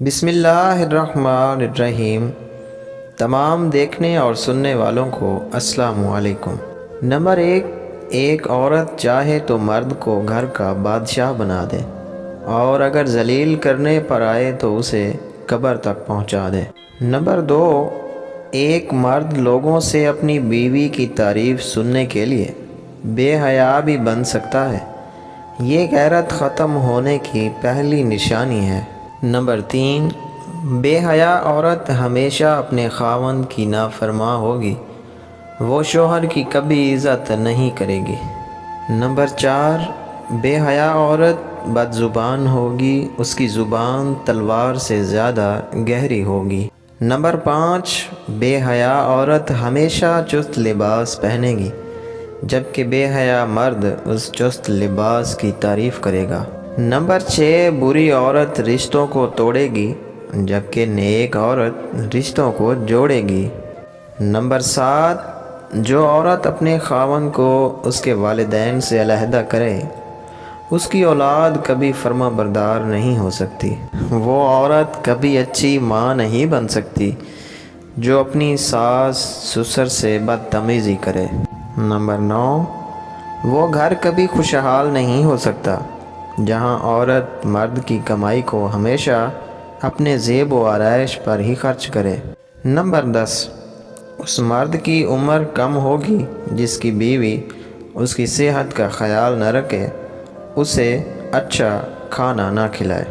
بسم اللہ الرحمن الرحیم۔ تمام دیکھنے اور سننے والوں کو السلام علیکم۔ نمبر 1، ایک عورت چاہے تو مرد کو گھر کا بادشاہ بنا دے، اور اگر ذلیل کرنے پر آئے تو اسے قبر تک پہنچا دے۔ نمبر 2، ایک مرد لوگوں سے اپنی بیوی کی تعریف سننے کے لیے بے حیا بھی بن سکتا ہے۔ یہ غیرت ختم ہونے کی پہلی نشانی ہے۔ نمبر 3، بے حیا عورت ہمیشہ اپنے خاوند کی نافرمان ہوگی، وہ شوہر کی کبھی عزت نہیں کرے گی۔ نمبر 4، بے حیا عورت بد زبان ہوگی، اس کی زبان تلوار سے زیادہ گہری ہوگی۔ نمبر 5، بے حیا عورت ہمیشہ چست لباس پہنے گی، جبکہ بے حیا مرد اس چست لباس کی تعریف کرے گا۔ نمبر 6، بری عورت رشتوں کو توڑے گی، جبکہ نیک عورت رشتوں کو جوڑے گی۔ نمبر 7، جو عورت اپنے خاوند کو اس کے والدین سے علیحدہ کرے، اس کی اولاد کبھی فرما بردار نہیں ہو سکتی۔ وہ عورت کبھی اچھی ماں نہیں بن سکتی جو اپنی ساس سسر سے بدتمیزی کرے۔ نمبر 9، وہ گھر کبھی خوشحال نہیں ہو سکتا جہاں عورت مرد کی کمائی کو ہمیشہ اپنے زیب و آرائش پر ہی خرچ کرے۔ نمبر 10، اس مرد کی عمر کم ہوگی جس کی بیوی اس کی صحت کا خیال نہ رکھے، اسے اچھا کھانا نہ کھلائے۔